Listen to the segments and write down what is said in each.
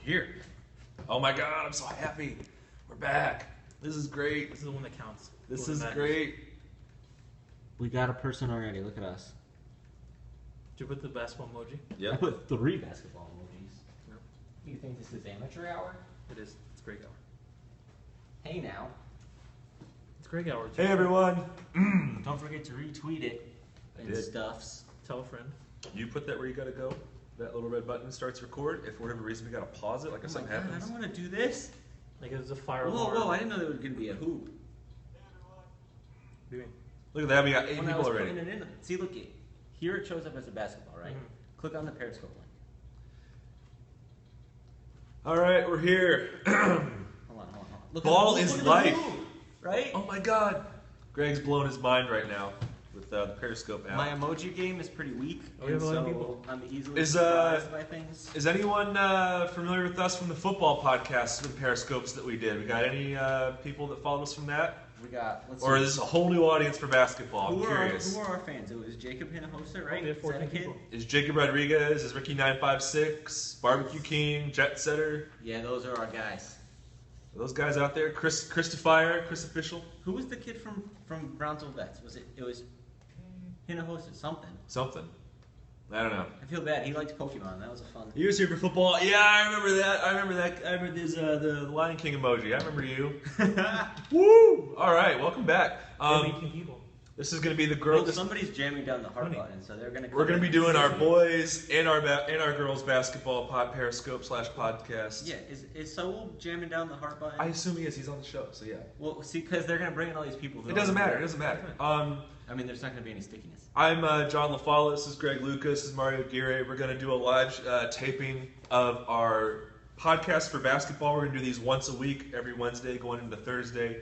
here. Oh my God, I'm so happy. We're back. This is great. This is the one that counts. This is great. We got a person already. Look at us. Did you put the basketball emoji? Yep. I put 3 basketball emojis. No. You think this is amateur hour? It is. It's Greg Hour. Hey now. It's Greg Hour. Hey everyone. Don't forget to retweet it and did. stuffs. Tell a friend. You put that where you gotta go. That little red button starts record. If for whatever reason we gotta pause it, like if something I happens. don't want to do this. Like it's a fire Whoa, alarm. whoa! I didn't know there was going to be a hoop. What do you mean? Look at that. We got 8 When I people was already. putting it in, see, look, here it shows up as a basketball, right? Mhm. Click on the Periscope link. All right, we're here. Hold on. Look Ball at is look at the life. move, right? Oh my God. Greg's blown his mind right now with the Periscope app. My emoji game is pretty weak, Oh, we have and a lot of so people. I'm easily Is, surprised by things. Is anyone familiar with us from the football podcast with Periscopes that we did? We got any people that followed us from that? We got. Let's Or see. is this a whole new audience for basketball? I'm curious. Who are our fans? It was Jacob Hinojosa, right? We have Is that a 14 kid? people. Is Jacob Rodriguez? Is Ricky 956? Barbecue King? Jet Setter? Yeah, those are our guys. Are those guys out there? Chris Defier? Chris Official? Who was the kid from Brownsville Vets? It was Hinojosa something. Something. I don't know. I feel bad. He liked Pokemon. That was a fun. He was here for football. Yeah, I remember that. I remember this, the Lion King emoji. I remember you. Woo! All right, welcome back. We have 18 people. This is going to be the Well, girl. somebody's jamming down the heart Funny. button, so they're gonna. We're going to be doing our boys and our girls basketball Periscope / podcast. Yeah, is Saul jamming down the heart button? I assume he is. He's on the show, so yeah. Well, see, because they're gonna bring in all these people. It doesn't matter. It doesn't matter. I mean, there's not gonna be any stickiness. I'm John LaFalla. This is Greg Lucas. This is Mario Aguirre. We're going to do a live taping of our podcast for basketball. We're going to do these once a week, every Wednesday, going into Thursday.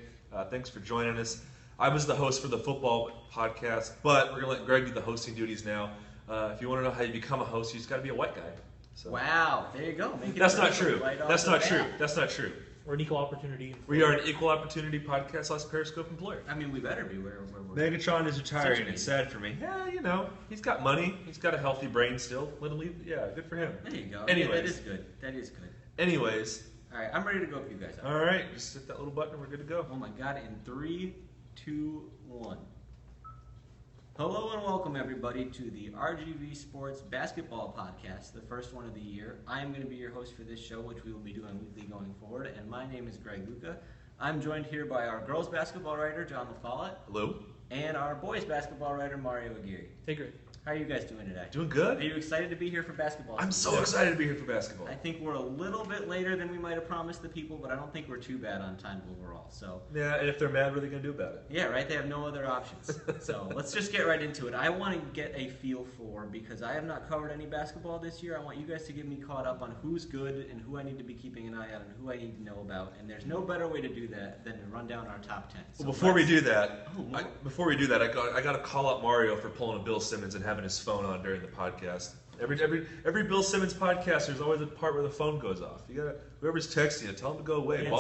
Thanks for joining us. I was the host for the football podcast, but we're going to let Greg do the hosting duties now. If you want to know how you become a host, you just got to be a white guy. So. Wow, there you go. Make it That's not official true. right off That's the not bat. true. That's not true. We're an equal opportunity. We are an equal opportunity podcast / Periscope employer. I mean, we better be where we're. Megatron is retiring. Such a It's sad for me. Yeah, you know, he's got money. He's got a healthy brain still. Let him leave. Yeah, good for him. There you go. Anyways. Yeah, that is good. That is good. Anyways, All right, I'm ready to go if you guys are. all right, just hit that little button and we're good to go. Oh my God! In 3, 2, 1. Hello and welcome everybody to the RGV Sports Basketball Podcast, the first one of the year. I am going to be your host for this show, which we will be doing weekly going forward, and my name is Greg Luca. I'm joined here by our girls basketball writer, John LaFollette, Hello. and our boys basketball writer, Mario Aguirre. Hey, Greg. How are you guys doing today? Doing Are good. you excited to be here for basketball I'm season? so excited to be here for basketball. I think we're a little bit later than we might have promised the people, but I don't think we're too bad on time overall. So Yeah, and if they're mad, what are they going to do about it? yeah, right. They have no other options. So let's just get right into it. I want to get a feel for, because I have not covered any basketball this year. I want you guys to get me caught up on who's good and who I need to be keeping an eye on and who I need to know about. And there's no better way to do that than to run down our top 10. So Well, before we let's- do that, Oh, more. I got to call out Mario for pulling a Bill Simmons and having his phone on during the podcast. Every Bill Simmons podcast, there's always a part where the phone goes off. You gotta whoever's texting you, tell him to go away.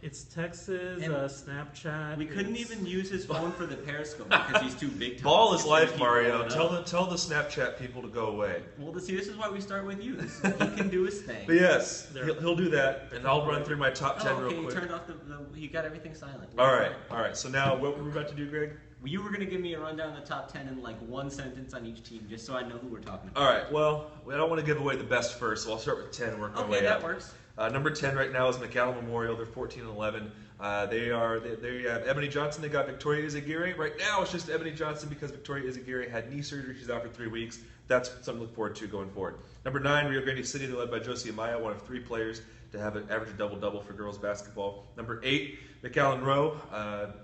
It's Texas, And Snapchat. we couldn't it's- even use his phone for the Periscope because he's too big. Ball is He's life, keep Mario. rolling Tell up. the Snapchat people to go away. Well, see, this is why we start with you. He can do his thing. But yes, There. he'll do that, and I'll run through my top 10 Oh, okay, real you quick. turned off he got everything silent. All right. So now, what were we about to do, Greg? You were going to give me a rundown of the top 10 in like one sentence on each team, just so I know who we're talking about. All right. Well, I don't want to give away the best first, so I'll start with 10 and work my Okay, way that up. works. Number 10 right now is McAllen Memorial. They're 14 and 11. They have Ebony Johnson. They got Victoria Izaguirre. Right now, it's just Ebony Johnson because Victoria Izaguirre had knee surgery. She's out for 3 weeks. That's something to look forward to going forward. Number 9, Rio Grande City. They're led by Josie Amaya, one of 3 players to have an average double-double for girls basketball. Number 8, McAllen Rowe.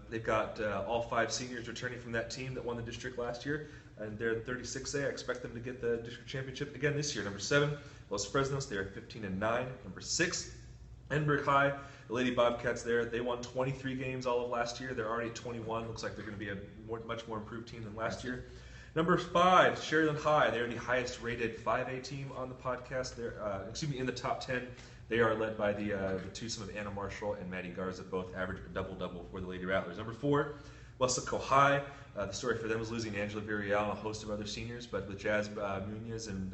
They've got all 5 seniors returning from that team that won the district last year, and they're in 36A. I expect them to get the district championship again this year. Number 7, Los Fresnos. They are 15 and 9. Number 6, Enberg High. The Lady Bobcats there. They won 23 games all of last year. They're already at 21. Looks like they're going to be a much more improved team than last year. Number 5, Sheridan High. They're the highest rated 5A team on the podcast. They're in the top 10. They are led by the twosome of Anna Marshall and Maddie Garza, both average a double-double for the Lady Rattlers. Number 4, Weslaco High. The story for them is losing Angela Villarreal and a host of other seniors, but with Jazz Munoz and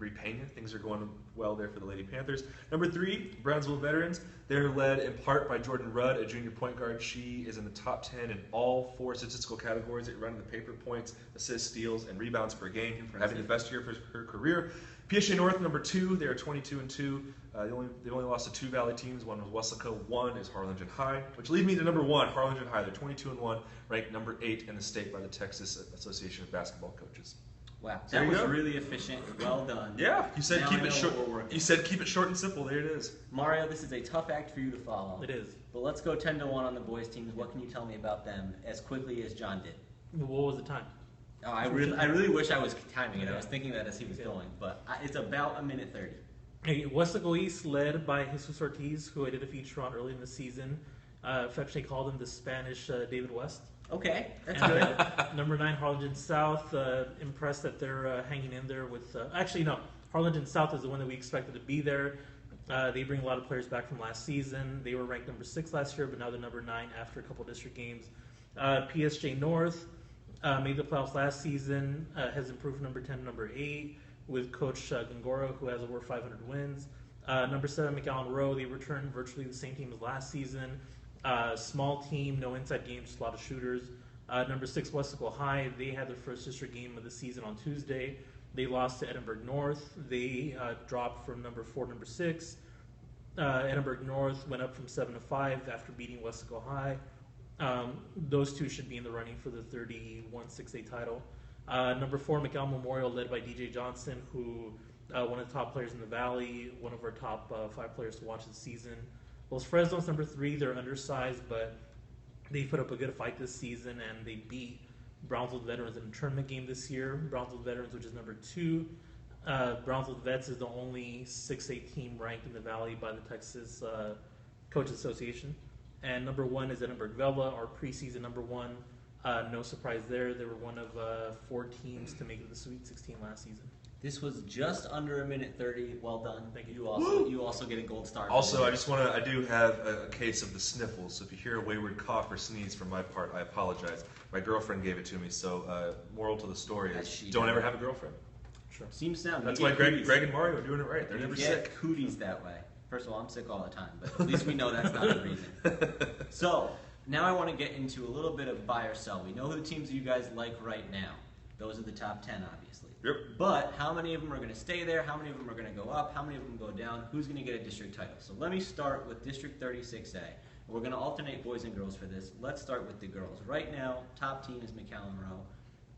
Repainted. Things are going well there for the Lady Panthers. Number 3, Brownsville Veterans. They're led in part by Jordan Rudd, a junior point guard. She is in the top 10 in all 4 statistical categories that run the paper: points, assists, steals, and rebounds per game, having the best year of her career. PSJ North, number 2. They are 22-2. They only lost to 2 Valley teams. One was Weslaco. One is Harlingen High, which leads me to number 1, Harlingen High. They're 22-1, ranked number 8 in the state by the Texas Association of Basketball Coaches. Wow, There that you was go. really efficient. Well done. Yeah, you said Now keep I it know short. what we're working You said keep it short and simple. There it is. Mario, this is a tough act for you to follow. It is. But let's go 10-1 on the boys' teams. What can you tell me about them as quickly as John did? What was the time? Oh, I really wish I was timing it. I was thinking that as he was going, but it's about a minute 30. Hey, Weslaco East, led by Jesus Ortiz, who I did a feature on early in the season. Affectionately called him the Spanish David West. Okay, that's And, good. number 9, Harlingen South. Impressed that they're hanging in there with. Actually, no. Harlingen South is the one that we expected to be there. They bring a lot of players back from last season. They were ranked number 6 last year, but now they're number 9 after a couple district games. PSJ North made the playoffs last season. Has improved from number 10 to number 8 with Coach Gongora, who has over 500 wins. Number 7, McAllen Rowe. They returned virtually the same team as last season. Small team, no inside games, just a lot of shooters. Number 6, Weslaco High. They had their first district game of the season on Tuesday. They lost to Edinburgh North. They dropped from number 4 to number 6. Edinburgh North went up from 7 to 5 after beating Weslaco High. Those two should be in the running for the 31-6A title. Number 4, McAllen Memorial, led by DJ Johnson, who one of the top players in the Valley, one of our top 5 players to watch this season. Los Fresnos, number 3, they're undersized, but they put up a good fight this season, and they beat Brownsville Veterans in a tournament game this year. Brownsville Veterans, which is number 2. Brownsville Vets is the only 6A team ranked in the Valley by the Texas Coaches Association. And number 1 is Edinburgh Vela, our preseason number 1. No surprise there. They were one of 4 teams to make it to the Sweet 16 last season. This was just under a minute 30. Well done. Thank you. You also get a gold star. for Also, this. I do have a case of the sniffles. So if you hear a wayward cough or sneeze from my part, I apologize. My girlfriend gave it to me. So moral to the story As is she don't did. ever have a girlfriend. Sure. Seems sound. That's You why get Greg cooties. and Mario are doing it right. They're You never get sick. cooties that way. First of all, I'm sick all the time, but at least we know that's not the reason. So now I want to get into a little bit of buy or sell. We know who the teams you guys like right now. Those are the top 10, obviously. Yep. But how many of them are going to stay there? How many of them are going to go up? How many of them go down? Who's going to get a district title? So let me start with District 36A. We're going to alternate boys and girls for this. Let's start with the girls. Right now, top team is McAllen Rowe.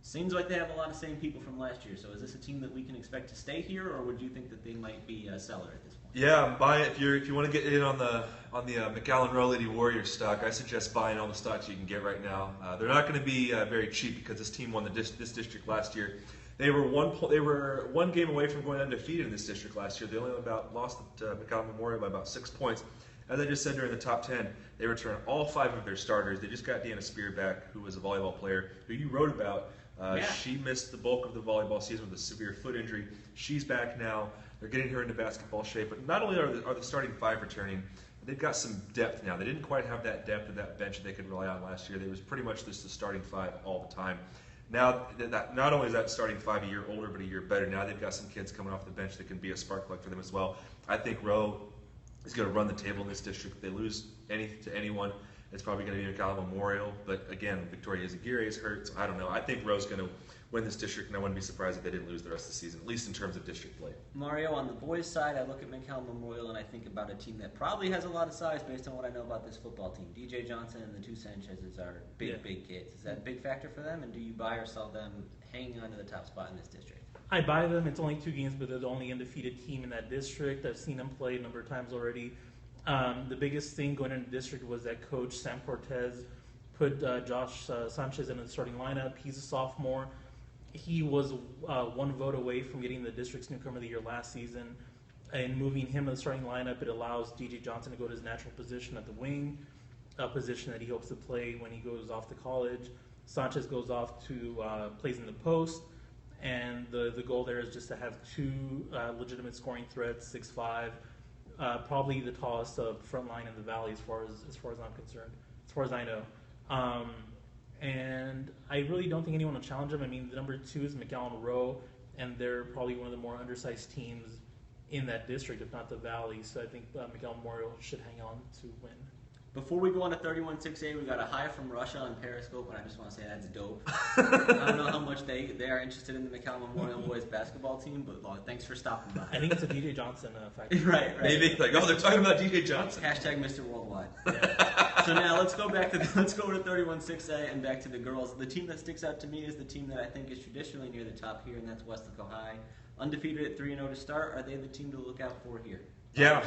Seems like they have a lot of same people from last year. So is this a team that we can expect to stay here, or would you think that they might be a seller at this point? Yeah, buy it. If you want to get in on the McAllen Rowe Lady Warriors stock, I suggest buying all the stocks you can get right now. They're not going to be very cheap because this team won this district last year. They were one game away from going undefeated in this district last year. They only lost to McAllen Memorial by about 6 points. As I just said, they're in the top 10. They return all 5 of their starters. They just got Deanna Spear back, who was a volleyball player who you wrote about. Yeah. She missed the bulk of the volleyball season with a severe foot injury. She's back now. They're getting her into basketball shape. But not only are the starting 5 returning, they've got some depth now. They didn't quite have that depth of that bench that they could rely on last year. They was pretty much just the starting 5 all the time. Now, not only is that starting 5 a year older, but a year better. Now they've got some kids coming off the bench that can be a spark plug for them as well. I think Rowe is going to run the table in this district. If they lose to anyone, it's probably going to be McAllen Memorial. But again, Victoria Izagiri is hurt, so I don't know. I think Rowe's going to win this district, and I wouldn't be surprised if they didn't lose the rest of the season, at least in terms of district play. Mario, on the boys' side, I look at McAllen Memorial and I think about a team that probably has a lot of size based on what I know about this football team. DJ Johnson and the 2 Sanchez's are big kids. Is that a big factor for them, and do you buy or sell them hanging on to the top spot in this district? I buy them. It's only 2 games, but they're the only undefeated team in that district. I've seen them play a number of times already. The biggest thing going into the district was that coach Sam Cortez put Josh Sanchez in the starting lineup. He's a sophomore. He was 1 vote away from getting the district's newcomer of the year last season. And moving him to the starting lineup, it allows DJ Johnson to go to his natural position at the wing, a position that he hopes to play when he goes off to college. Sanchez goes off to plays in the post, and the goal there is just to have 2 legitimate scoring threats, 6'5", probably the tallest front line in the Valley as far as I'm concerned, as far as I know. And I really don't think anyone will challenge him. I mean, the number 2 is McAllen Rowe. and they're probably one of the more undersized teams in that district, if not the Valley. So I think McAllen Memorial should hang on to win. Before we go on to 31-6A, we got a hi from Russia on Periscope, and I just want to say that's dope. I don't know how much they are interested in the McAllen Memorial boys basketball team, but thanks for stopping by. I think it's a DJ Johnson factor. Right. Maybe like, oh, they're talking about DJ Johnson. Hashtag Mr. Worldwide. Yeah. So now let's go to 31-6A and back to the girls. The team that sticks out to me is the team that I think is traditionally near the top here, and that's Westlake High. Undefeated at 3-0 to start. Are they the team to look out for here? Yeah,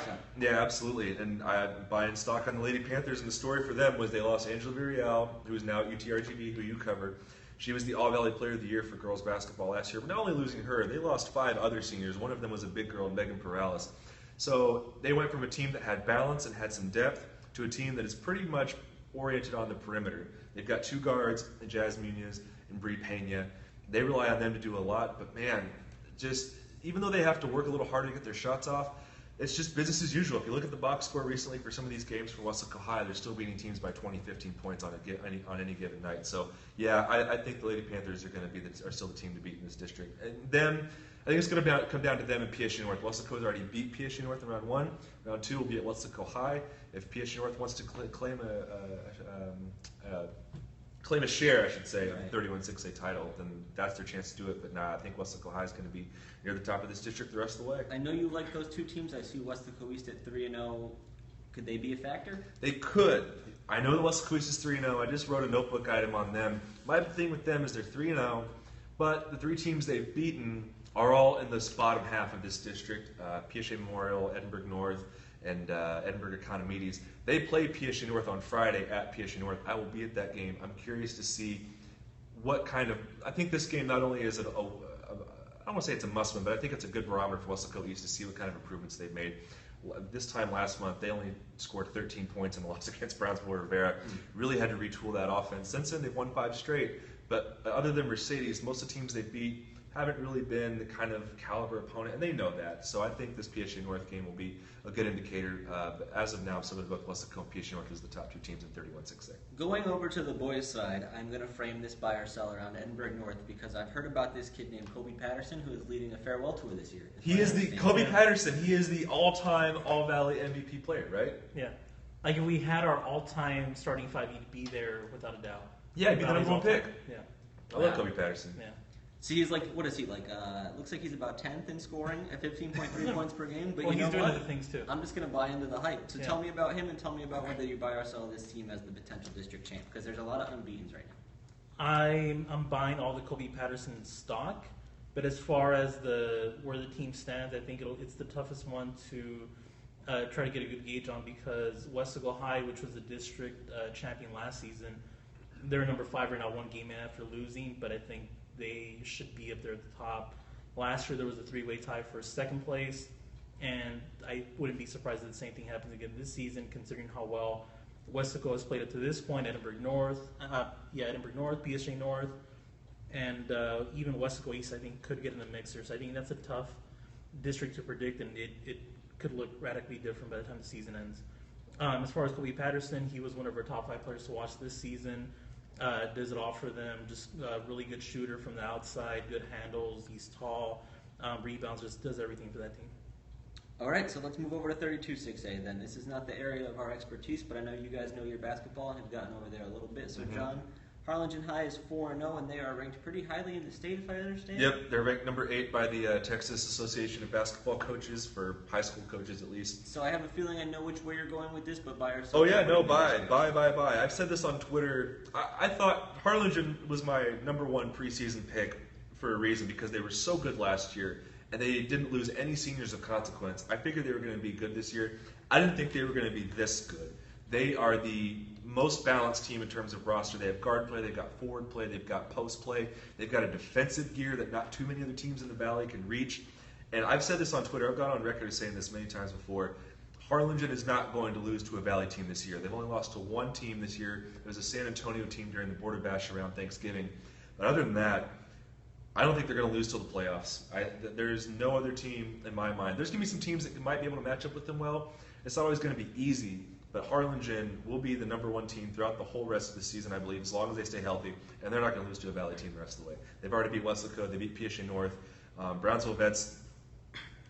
absolutely. And I'm buying stock on the Lady Panthers, and the story for them was they lost Angela Villarreal, who is now at UTRGV, who you covered. She was the All-Valley Player of the Year for girls basketball last year. But not only losing her, they lost 5 other seniors. One of them was a big girl, Megan Perales. So they went from a team that had balance and had some depth to a team that is pretty much oriented on the perimeter. They've got 2 guards, Jazz Munoz and Bree Pena. They rely on them to do a lot, but man, just even though they have to work a little harder to get their shots off, it's just business as usual. If you look at the box score recently for some of these games for Westlake High, they're still beating teams by 20, 15 points on any given night. So, yeah, I think the Lady Panthers are still the team to beat in this district. And them, I think it's going to come down to them and PSG North. Westlake has already beat PSG North in round 1. Round 2 will be at Westlake High. If PSG North wants to claim a share, I should say, of the 31-6A title, then that's their chance to do it. But I think Westlake High is going to be near the top of this district the rest of the way. I know you like those 2 teams. I see Westlake East at 3-0. Could they be a factor? They could. I know the Westlake East is 3-0. I just wrote a notebook item on them. My thing with them is they're 3-0, but the 3 teams they've beaten are all in this bottom half of this district. PSA Memorial, Edinburgh North, and Edinburgh Economides. They play PSG North on Friday at PSG North. I will be at that game. I'm curious to see what kind of. I think this game not only is I don't want to say it's a must-win, but I think it's a good barometer for Westlake East to see what kind of improvements they've made. This time last month, they only scored 13 points in the loss against Brownsville Rivera. Really had to retool that offense. Since then, they've won 5 straight. But other than Mercedes, most of the teams they beat haven't really been the kind of caliber opponent, and they know that. So I think this PSG North game will be a good indicator. But as of now, I'm still going to go with Westlake and PSG North as the top 2 teams in 31-6A. Going over to the boys' side, I'm going to frame this buy or sell around Edinburgh North because I've heard about this kid named Kobe Patterson who is leading a farewell tour this year. He is the Kobe Patterson. He is the all-time All-Valley MVP player, right? Yeah. Like if we had our all-time starting 5, he'd be there without a doubt. Yeah, he'd be the number 1 pick. Yeah. I love Kobe Patterson. Yeah. So he's like, what is he, like, looks like he's about 10th in scoring at 15.3 points per game. But well, you know he's doing what? other things too. I'm just going to buy into the hype. So Yeah. tell me about him and tell me about whether you buy or sell this team as the potential district champ because there's a lot of unbeatens right now. I'm buying all the Kobe Patterson stock, but as far as where the team stands, I think it's the toughest one to try to get a good gauge on because Westlake High, which was the district champion last season, they're number 5 right now, 1 game in after losing, but I think they should be up there at the top. Last year there was a 3-way tie for 2nd place, and I wouldn't be surprised if the same thing happens again this season, considering how well Westlake has played up to this point. Edinburgh North, PSG North, and even Westlake East I think could get in the mixer. So I think that's a tough district to predict, and it could look radically different by the time the season ends. As far as Kobe Patterson, he was one of our top 5 players to watch this season. Does it all for them. Just a really good shooter from the outside, good handles. He's tall, rebounds, just does everything for that team. All right, so let's move over to 32-6A then. This is not the area of our expertise, but I know you guys know your basketball and have gotten over there a little bit. So, John, Harlingen High is 4-0, and they are ranked pretty highly in the state, if I understand. Yep, they're ranked number 8 by the Texas Association of Basketball Coaches, for high school coaches at least. So I have a feeling I know which way you're going with this, but buy or sell? Oh yeah, no, buy. I've said this on Twitter. I thought Harlingen was my number 1 preseason pick for a reason because they were so good last year, and they didn't lose any seniors of consequence. I figured they were going to be good this year. I didn't think they were going to be this good. They are the most balanced team in terms of roster. They have guard play, they've got forward play, they've got post play, they've got a defensive gear that not too many other teams in the Valley can reach. And I've said this on Twitter, I've gone on record as saying this many times before, Harlingen is not going to lose to a Valley team this year. They've only lost to 1 team this year. It was a San Antonio team during the Border Bash around Thanksgiving. But other than that, I don't think they're going to lose till the playoffs. There's no other team in my mind. There's going to be some teams that might be able to match up with them well. It's not always going to be easy. But Harlingen will be the number 1 team throughout the whole rest of the season, I believe, as long as they stay healthy. And they're not going to lose to a Valley team the rest of the way. They've already beat Westlake, they beat PSG North. Brownsville Vets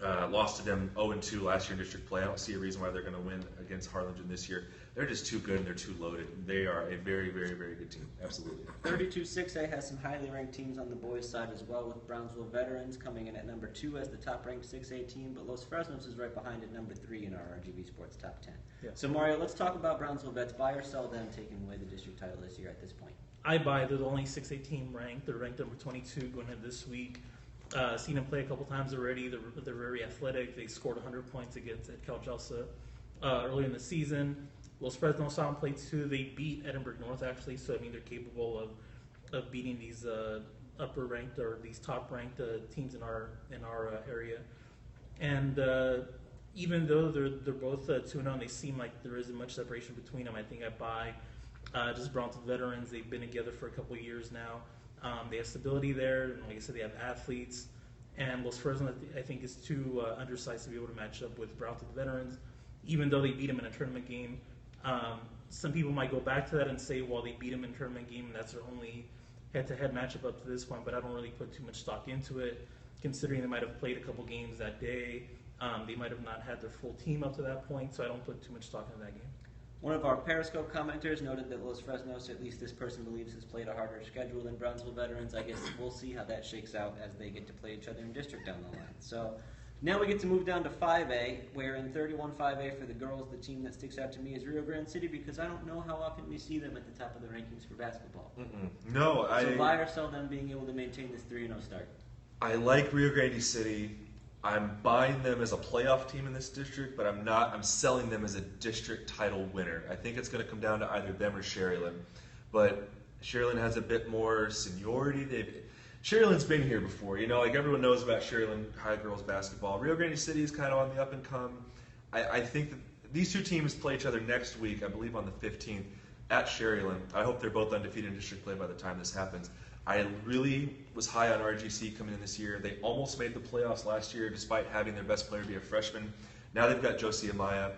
lost to them 0-2 last year in district play. I don't see a reason why they're going to win against Harlingen this year. They're just too good and they're too loaded. They are a very, very, very good team. Absolutely. 32-6A has some highly ranked teams on the boys' side as well, with Brownsville Veterans coming in at number 2 as the top-ranked 6A team, but Los Fresnos is right behind at number 3 in our RGV Sports Top 10. Yeah. So, Mario, let's talk about Brownsville Vets. Buy or sell them taking away the district title this year at this point? I buy. They're the only 6A team ranked. They're ranked number 22 going into this week. Seen them play a couple times already. They're very athletic. They scored 100 points against at Calgelsa earlier in the season. Los Fresnos saw them play too. They beat Edinburgh North actually, so I mean they're capable of beating these upper ranked or these top ranked teams in our area. And even though they're both 2-0, they seem like there isn't much separation between them. I think I buy just Brownsville Veterans. They've been together for a couple of years now. They have stability there, and like I said, they have athletes. And Los Fresnos, I think, is too undersized to be able to match up with Brownsville Veterans, even though they beat them in a tournament game. Some people might go back to that and say, well, they beat them in a tournament game, and that's their only head-to-head matchup up to this point, but I don't really put too much stock into it, considering they might have played a couple games that day. They might have not had their full team up to that point, so I don't put too much stock into that game. One of our Periscope commenters noted that Los Fresnos, at least this person believes, has played a harder schedule than Brownsville Veterans. I guess we'll see how that shakes out as they get to play each other in district down the line. So now we get to move down to 5A, where in 31-5A for the girls, the team that sticks out to me is Rio Grande City, because I don't know how often we see them at the top of the rankings for basketball. No, So buy or sell them being able to maintain this 3-0 start? I like Rio Grande City. I'm buying them as a playoff team in this district, but I'm selling them as a district title winner. I think it's going to come down to either them or Sherryland. But Sherryland has a bit more seniority. Sherryland's been here before. You know, like everyone knows about Sherryland High girls basketball. Rio Grande City is kind of on the up and come. I think that these two teams play each other next week, I believe on the 15th, at Sherryland. I hope they're both undefeated in district play by the time this happens. I really was high on RGC coming in this year. They almost made the playoffs last year despite having their best player be a freshman. Now they've got Josie Amaya,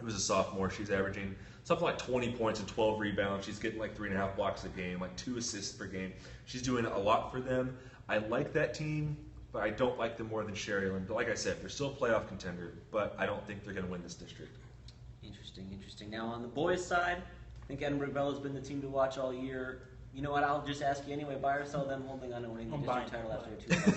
who's a sophomore. She's averaging something like 20 points and 12 rebounds. She's getting like 3.5 blocks a game, like 2 assists per game. She's doing a lot for them. I like that team, but I don't like them more than Sherryland. But like I said, they're still a playoff contender, but I don't think they're going to win this district. Interesting. Now on the boys' side, I think Edinburgh Bell has been the team to watch all year. You know what? I'll just ask you anyway. Buy or sell them holding on to winning the district title after a 2-0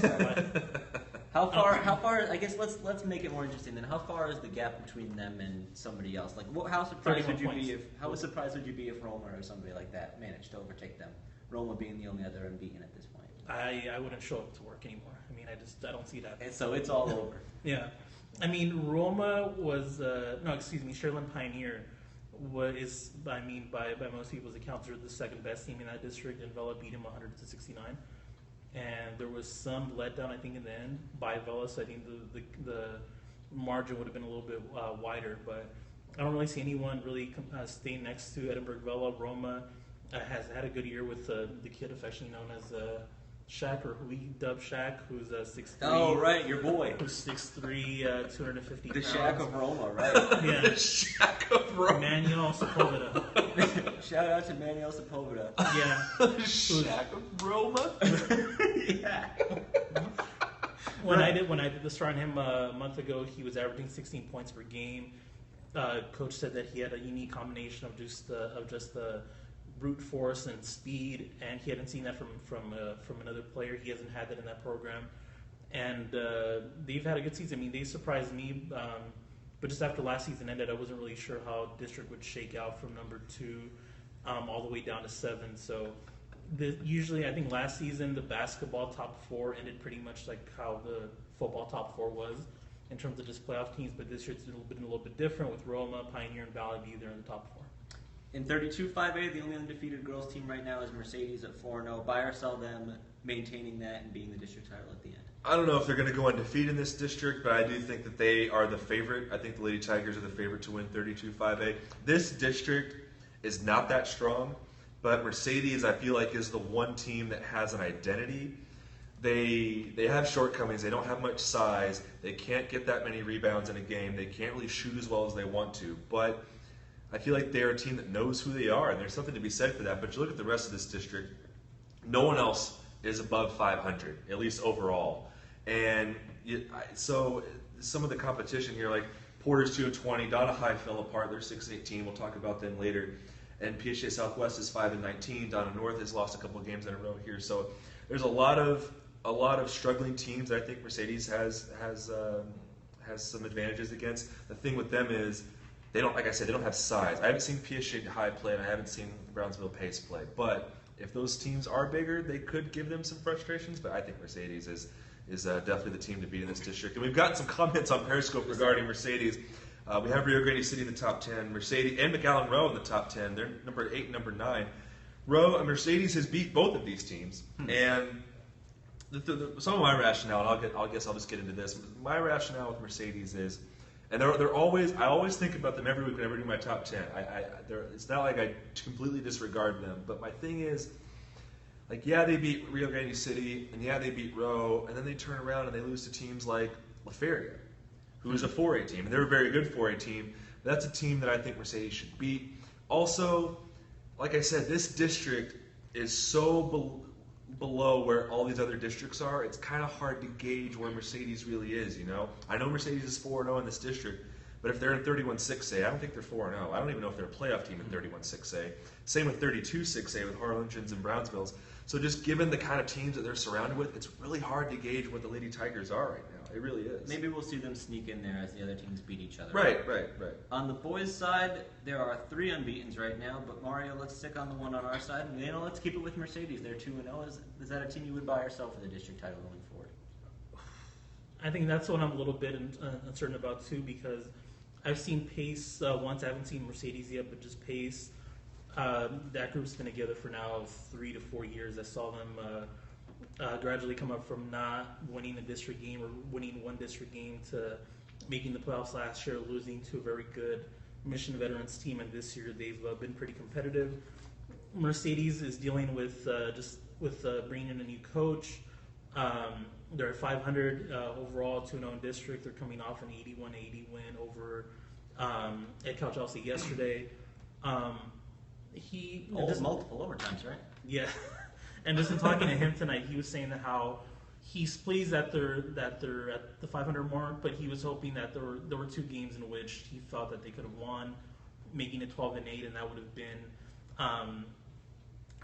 start? How far? I guess let's make it more interesting. Then, how far is the gap between them and somebody else? Like, how surprised would you be if Roma or somebody like that managed to overtake them? Roma being the only other unbeaten at this point. I wouldn't show up to work anymore. I mean, I don't see that. And so it's all over. Yeah, I mean, Roma was Sherland Pioneer is by most people's accounts, they're the second best team in that district, and Vela beat him 100-69. And there was some letdown, I think, in the end by Vela, so I think the margin would have been a little bit wider. But I don't really see anyone really staying next to Edinburgh Vela. Roma has had a good year with the kid affectionately known as Shaq, or who we dub Shaq, who's 6'3". Oh, right, your boy. Who's 6'3", 250 the pounds. Shaq of Roma, right? Yeah. The Shaq of Roma. Manuel Sepulveda. Shout out to Manuel Sepulveda. Yeah. Shaq of Roma? Yeah. When I did the story on him a month ago, he was averaging 16 points per game. Coach said that he had a unique combination of just the brute force and speed, and he hadn't seen that from another player. He hasn't had that in that program, and they've had a good season. I mean, they surprised me, but just after last season ended, I wasn't really sure how district would shake out from number 2 all the way down to 7. So usually, I think last season the basketball top 4 ended pretty much like how the football top 4 was in terms of just playoff teams. But this year it's been a little bit different with Roma, Pioneer, and Valley View. They're in the top 4. In 32-5A, the only undefeated girls team right now is Mercedes at 4-0. Buy or sell them, maintaining that and being the district title at the end. I don't know if they're going to go undefeated in this district, but I do think that they are the favorite. I think the Lady Tigers are the favorite to win 32-5A. This district is not that strong, but Mercedes, I feel like, is the one team that has an identity. They have shortcomings. They don't have much size. They can't get that many rebounds in a game. They can't really shoot as well as they want to, but I feel like they're a team that knows who they are, and there's something to be said for that. But you look at the rest of this district, no one else is above 500, at least overall. And so some of the competition here, like Porter's 2-20, Donna High fell apart. They're 6-18. We'll talk about them later. And PHA Southwest is 5-19. Donna North has lost a couple of games in a row here. So there's a lot of struggling teams that I think Mercedes has some advantages against. The thing with them is they don't, like I said, they don't have size. I haven't seen PHA High play, and I haven't seen Brownsville Pace play. But if those teams are bigger, they could give them some frustrations. But I think Mercedes is definitely the team to beat in this district. And we've gotten some comments on Periscope regarding Mercedes. We have Rio Grande City in the top 10, Mercedes and McAllen Rowe in the top 10. They're number 8 and number 9. Mercedes has beat both of these teams, and some of my rationale, and I guess I'll just get into this. My rationale with Mercedes is, and I always think about them every week whenever I do my top 10. It's not like I completely disregard them, but my thing is, like, yeah, they beat Rio Grande City, and yeah, they beat Rowe, and then they turn around and they lose to teams like La Feria, who is a 4A team, and they're a very good 4A team. That's a team that I think Mercedes should beat. Also, like I said, this district is so below where all these other districts are. It's kind of hard to gauge where Mercedes really is, you know? I know Mercedes is 4-0 in this district, but if they're in 31-6A, I don't think they're 4-0. I don't even know if they're a playoff team in 31-6A. Same with 32-6A with Harlingens and Brownsvilles. So just given the kind of teams that they're surrounded with, it's really hard to gauge what the Lady Tigers are right now. It really is. Maybe we'll see them sneak in there as the other teams beat each other. Right. On the boys' side, there are 3 unbeatens right now, but Mario, let's stick on the one on our side. And, let's keep it with Mercedes. They're 2-0. Is that a team you would buy or sell for the district title going forward? I think that's what I'm a little bit uncertain about too, because I've seen Pace once. I haven't seen Mercedes yet, but just Pace. That group's been together for now 3 to 4 years. I saw them gradually come up from not winning a district game or winning one district game to making the playoffs last year, losing to a very good Mission Veterans team, and this year they've been pretty competitive. Mercedes is dealing with bringing in a new coach. They're at 500 overall, 2-0 in district. They're coming off an 81-80 win over at Cal Chelsea yesterday. Multiple overtimes, right? Yeah, and just in talking to him tonight, he was saying that how he's pleased that they're at the 500 mark, but he was hoping that there were 2 games in which he felt that they could have won, making it 12-8, and that would have been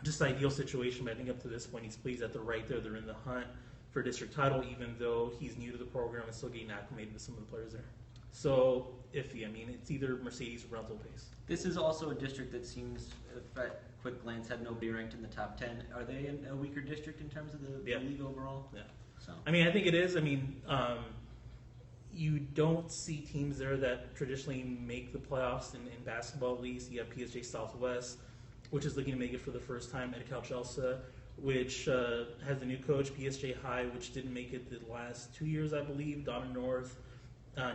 just the ideal situation. But I think up to this point, he's pleased that they're right there. They're in the hunt for district title, even though he's new to the program and still getting acclimated to some of the players there. So iffy. I mean, it's either Mercedes or Brownsville Pace. This is also a district that seems, at quick glance, had nobody ranked in the top 10. Are they in a weaker district in terms of the league overall? Yeah. So I mean, I think it is. I mean, you don't see teams there that traditionally make the playoffs in basketball at least. You have PSJ Southwest, which is looking to make it for the first time, at Cal Chelsea, which has a new coach, PSJ High, which didn't make it the last 2 years, I believe. Donna North,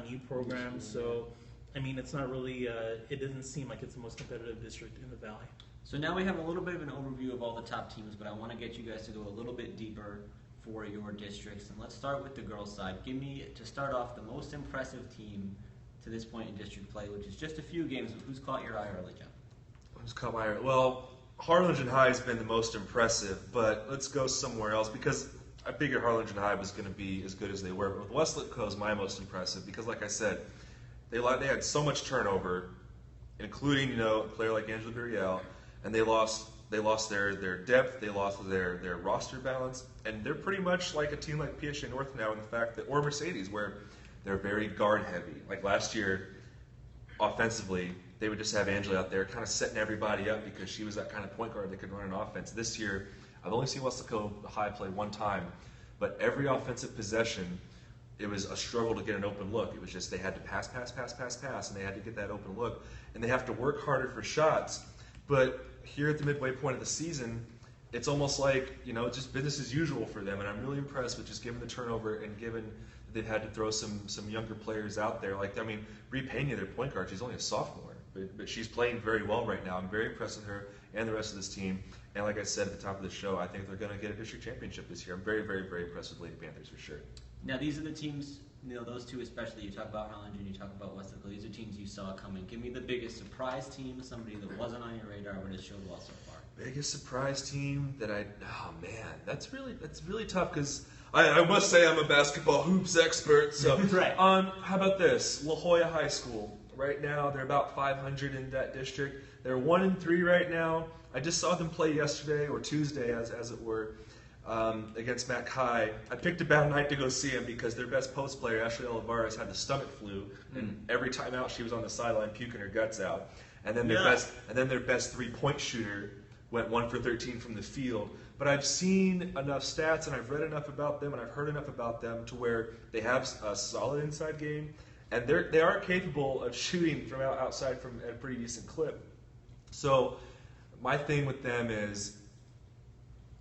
new program. So, I mean, it's not really, it doesn't seem like it's the most competitive district in the Valley. So now we have a little bit of an overview of all the top teams, but I want to get you guys to go a little bit deeper for your districts. And let's start with the girls' side. Give me, to start off, the most impressive team to this point in district play, which is just a few games. Who's caught your eye early, John? Who's caught my eye? Well, Harlingen High has been the most impressive, but let's go somewhere else because I figured Harlingen High was going to be as good as they were. But with Westlake Co. is my most impressive because, like I said, they had so much turnover, including a player like Angela Buriel, and they lost their depth, they lost their roster balance, and they're pretty much like a team like PSA North now in the fact that, or Mercedes, where they're very guard heavy. Like last year, offensively, they would just have Angela out there kind of setting everybody up because she was that kind of point guard that could run an offense. This year, I've only seen Westlake High play one time, but every offensive possession, it was a struggle to get an open look. It was just they had to pass, and they had to get that open look. And they have to work harder for shots. But here at the midway point of the season, it's almost like, just business as usual for them. And I'm really impressed with just given the turnover and given that they've had to throw some younger players out there. Bree Pena, their point guard, she's only a sophomore. But she's playing very well right now. I'm very impressed with her and the rest of this team. And like I said at the top of the show, I think they're going to get a district championship this year. I'm very, very, very impressed with Lady Panthers for sure. Now, these are the teams, those two especially. You talk about Harlingen, you talk about Westlake. These are teams you saw coming. Give me the biggest surprise team, somebody that wasn't on your radar but has showed well so far. Biggest surprise team that that's really tough because I must say I'm a basketball hoops expert. So, Right. How about this? La Jolla High School. Right now, they're about 500 in that district. They're 1-3 right now. I just saw them play yesterday or Tuesday, as it were, against Mac High. I picked a bad night to go see them because their best post player, Ashley Olivares, had the stomach flu, and every time out she was on the sideline puking her guts out. And then their best 3-point shooter went 1 for 13 from the field. But I've seen enough stats and I've read enough about them and I've heard enough about them to where they have a solid inside game, and they are capable of shooting from outside from a pretty decent clip. So my thing with them is,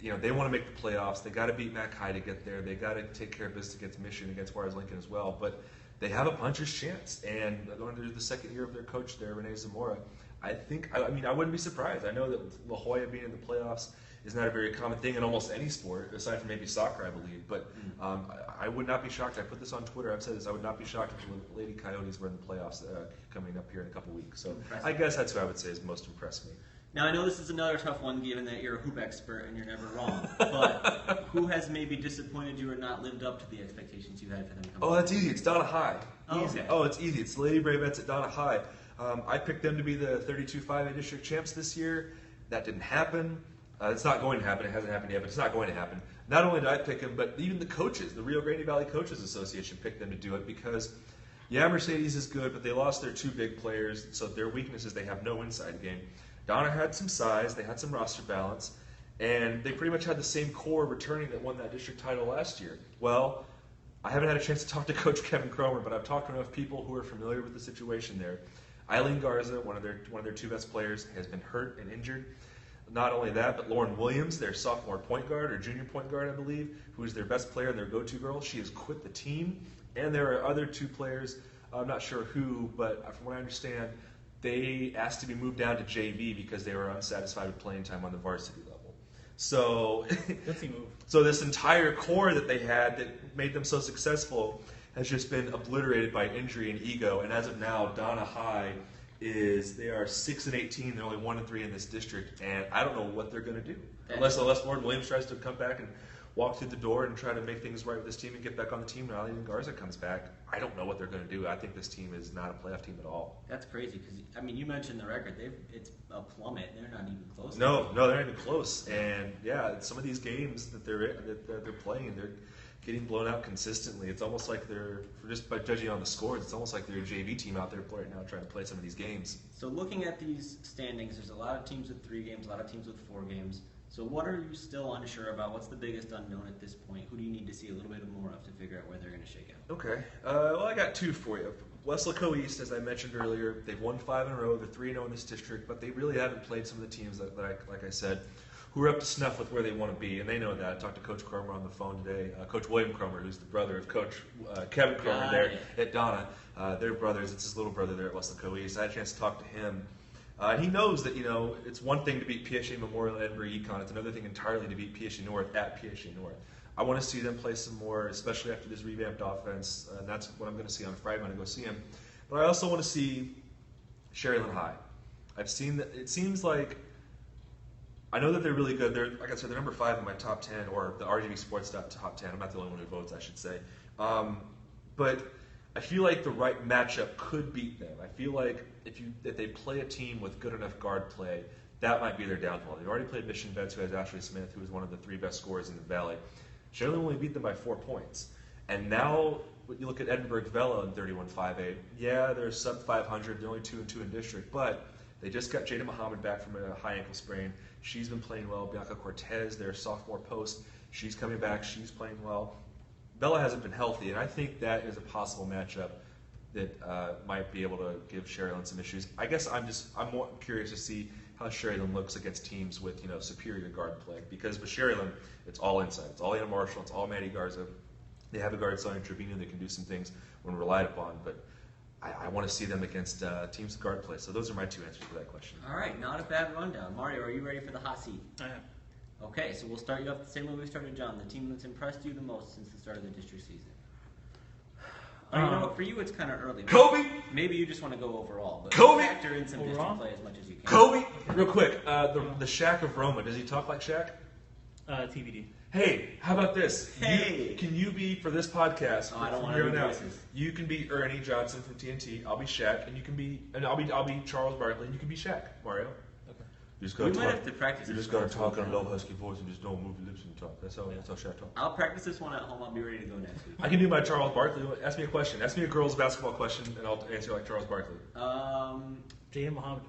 they want to make the playoffs. They got to beat Mac High to get there. They got to take care of business against Mission, against Juarez Lincoln as well. But they have a puncher's chance, and going into the second year of their coach there, Renee Zamora, I wouldn't be surprised. I know that La Jolla being in the playoffs is not a very common thing in almost any sport, aside from maybe soccer, I believe. But I would not be shocked. I put this on Twitter. I've said this. I would not be shocked if the Lady Coyotes were in the playoffs coming up here in a couple weeks. So impressive. I guess that's who I would say has most impressed me. Now, I know this is another tough one, given that you're a hoop expert and you're never wrong. But who has maybe disappointed you or not lived up to the expectations you had for them coming? Oh, that's easy. It's Donna High. Oh, Easy. okay. Oh, it's easy. It's the Lady Bravettes at Donna High. I picked them to be the 32-5A district champs this year. That didn't happen. It's not going to happen. It hasn't happened yet, but it's not going to happen. Not only did I pick them, but even the coaches, the Rio Grande Valley Coaches Association, picked them to do it because, Mercedes is good, but they lost their 2 big players, so their weakness is they have no inside game. Donna had some size, they had some roster balance, and they pretty much had the same core returning that won that district title last year. Well, I haven't had a chance to talk to Coach Kevin Cromer, but I've talked to enough people who are familiar with the situation there. Eileen Garza, one of their 2 best players, has been hurt and injured. Not only that, but Lauren Williams, their sophomore point guard or junior point guard, I believe, who is their best player and their go-to girl, she has quit the team. And there are other 2 players, I'm not sure who, but from what I understand, they asked to be moved down to JV because they were unsatisfied with playing time on the varsity level. So, so this entire core that they had that made them so successful has just been obliterated by injury and ego. And as of now, Donna High they are 6-18. They're only 1-3 in this district, and I don't know what they're going to do unless Lauren Williams tries to come back and walk through the door and try to make things right with this team and get back on the team. And Eileen Garza comes back. I don't know what they're going to do. I think this team is not a playoff team at all. That's crazy because you mentioned the record. It's a plummet. They're not even close. No, they're not even close. And some of these games that they're playing, they're getting blown out consistently. It's almost like just by judging on the scores, it's almost like they're a JV team out there right now trying to play some of these games. So looking at these standings, there's a lot of teams with 3 games, a lot of teams with 4 games. So what are you still unsure about? What's the biggest unknown at this point? Who do you need to see a little bit more of to figure out where they're going to shake out? Okay. Well, I got 2 for you. Weslaco East, as I mentioned earlier, they've won 5 in a row. They're 3-0 in this district, but they really haven't played some of the teams that like I said, who are up to snuff with where they want to be, and they know that. I talked to Coach Cromer on the phone today, Coach William Cromer, who's the brother of Coach Kevin Cromer there at Donna. They're brothers. It's his little brother there at Weslaco East. I had a chance to talk to him. He knows that, it's one thing to beat PSA Memorial and Edinburgh Econ. It's another thing entirely to beat PSA North at PSA North. I want to see them play some more, especially after this revamped offense, and that's what I'm going to see on Friday when I go see them. But I also want to see Sherryland High. I've seen that. It seems like I know that they're really good. They're, like I said, they're number 5 in my top 10, or the RGVSports.com top 10. I'm not the only one who votes, I should say. But I feel like the right matchup could beat them. I feel like if they play a team with good enough guard play, that might be their downfall. They've already played Mission Vets, who has Ashley Smith, who is one of the 3 best scorers in the Valley. Sherryland only beat them by 4 points. And now, when you look at Edinburgh Vela in 31-5A, yeah, they're sub 500. They're only 2-2 in district, but they just got Jada Muhammad back from a high ankle sprain. She's been playing well. Bianca Cortez, their sophomore post, she's coming back. She's playing well. Bella hasn't been healthy, and I think that is a possible matchup that might be able to give Sherryland some issues. I guess I'm more curious to see how Sherryland looks against teams with superior guard play, because with Sherryland, it's all inside. It's all Anna Marshall. It's all Maddie Garza. They have a guard, Sonia Trevino, that can do some things when relied upon, but I want to see them against teams with guard play. So those are my 2 answers to that question. All right, not a bad rundown. Mario, are you ready for the hot seat? I am. Okay, so we'll start you off the same way we started John. The team that's impressed you the most since the start of the district season. You know what? For you, it's kind of early. Kobe! Maybe you just want to go overall. But Kobe! factor in some district play as much as you can. Kobe! Real quick, the Shaq of Roma, does he talk like Shaq? TBD. Hey, how about this? Hey! Can you be, for this podcast, I don't from want here to on do out, voices. you can be Ernie Johnson from TNT, I'll be Shaq, and I'll be Charles Barkley, and you can be Shaq, Mario. Okay. You just We gotta might talk. have to practice You this just gotta one. talk in a low, husky voice and just don't move your lips and talk. That's how Shaq talks. I'll practice this one at home. I'll be ready to go next week. I can do my Charles Barkley. Ask me a question. Ask me a girls' basketball question, and I'll answer like Charles Barkley. J.M. Muhammad.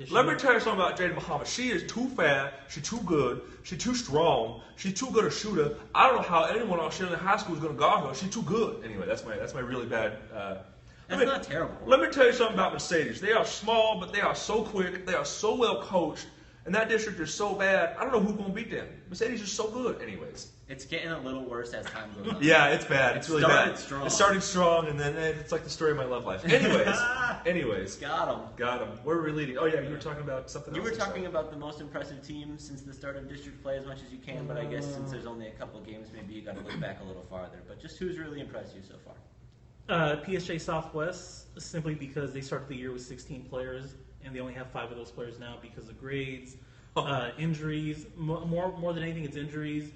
Let me tell you something about Jaden Muhammad. She is too fast. She's too good. She's too strong. She's too good a shooter. I don't know how anyone else in high school is going to guard her. She's too good. Anyway, that's my really bad. That's not terrible. Let me tell you something about Mercedes. They are small, but they are so quick. They are so well coached. And that district is so bad. I don't know who's going to beat them. Mercedes is so good. Anyways. It's getting a little worse as time goes on. Yeah, it's bad. It's really started bad. strong. It's starting strong, and then it's like the story of my love life. Anyways. Got Got him. Where were we leading? Oh, yeah, you were talking about something You else. were talking about the most impressive team since the start of district play as much as you can, but I guess since there's only a couple of games, maybe you got to look back a little farther. But just who's really impressed you so far? PSJ Southwest, simply because they started the year with 16 players, and they only have 5 of those players now because of grades, injuries. More than anything, it's injuries.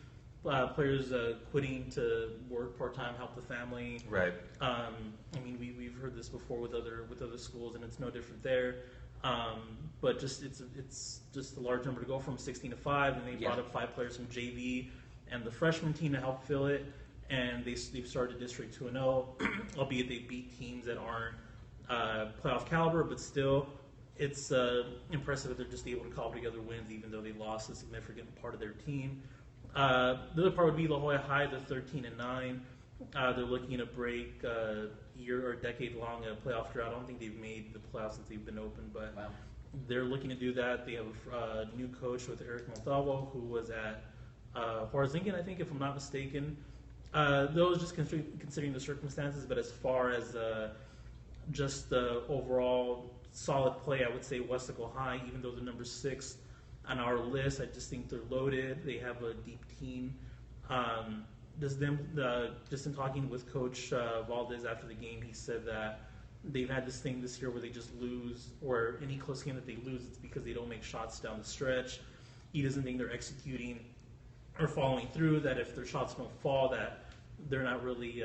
Players quitting to work part-time, help the family. Right. I mean, we've heard this before with other schools, and it's no different there. But just it's just a large number to go from 16 to 5, and they brought up 5 players from JV and the freshman team to help fill it. And they've started District 2-0, albeit they beat teams that aren't playoff caliber, but still, it's impressive that they're just able to cobble together wins, even though they lost a significant part of their team. The other part would be La Jolla High. They're 13-9. They're looking to break year or decade-long playoff drought. I don't think they've made the playoffs since they've been open, but they're looking to do that. They have a new coach with Eric Montalvo, who was at Horizongan, I think, if I'm not mistaken. Those just considering the circumstances, but as far as just the overall solid play, I would say Westaco High, even though they're number 6 on our list, I just think they're loaded. They have a deep team. Just in talking with Coach Valdez after the game, he said that they've had this thing this year where they just lose, or any close game that they lose, it's because they don't make shots down the stretch. He doesn't think they're executing or following through, that if their shots don't fall, that they're not really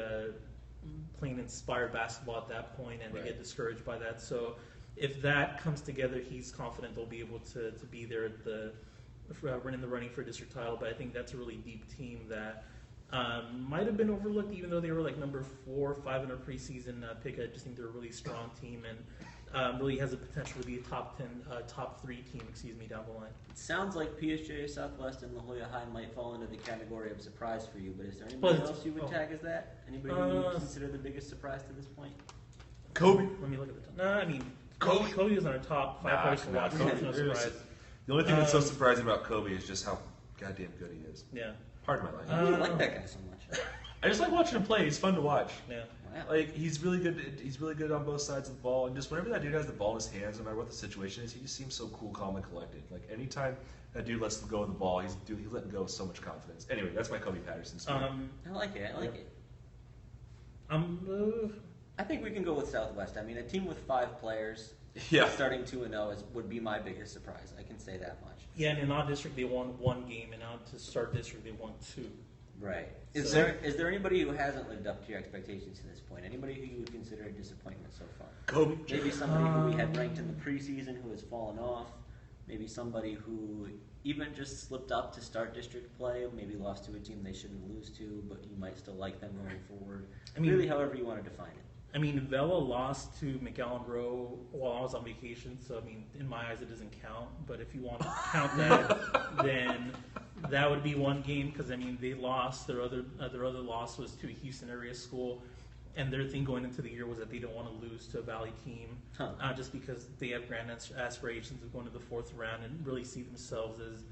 playing inspired basketball at that point, and they get discouraged by that. So if that comes together, he's confident they'll be able to be there at the running for district title. But I think that's a really deep team that might have been overlooked, even though they were like number 4 or 5 in our preseason pick. I just think they're a really strong team, and really has the potential to be a top 3 team, down the line. It sounds like PSJ Southwest and La Jolla High might fall into the category of surprise for you, but is there anybody else you would tag as that? Anybody who you would consider the biggest surprise to this point? Kobe. Let me look at the top. No, I mean, Kobe is on our top 5 players to watch. It's no surprise. The only thing that's so surprising about Kobe is just how goddamn good he is. Yeah. Pardon my language. Why do you like that guy so much? I just like watching him play. He's fun to watch. Yeah. Wow. Like he's really good. He's really good on both sides of the ball, and just whenever that dude has the ball in his hands, no matter what the situation is, he just seems so cool, calm, and collected. Like anytime that dude lets him go in the ball, he's letting go with so much confidence. Anyway, that's my Kobe Patterson story. I like it. I think we can go with Southwest. I mean, a team with 5 players starting 2-0 would be my biggest surprise. I can say that much. Yeah, and in our district they won 1 game, and out to start district they won 2. Right. Is there anybody who hasn't lived up to your expectations to this point? Anybody who you would consider a disappointment so far? Kobe. Maybe somebody who we had ranked in the preseason who has fallen off. Maybe somebody who even just slipped up to start district play. Maybe lost to a team they shouldn't lose to, but you might still like them going forward. I mean, really, however you want to define it. I mean, Vela lost to McAllen Rowe while I was on vacation, so I mean, in my eyes, it doesn't count. But if you want to count that, then that would be 1 game, because I mean, they lost. Their other loss was to a Houston area school, and their thing going into the year was that they don't want to lose to a Valley team, just because they have grand aspirations of going to the 4th round and really see themselves as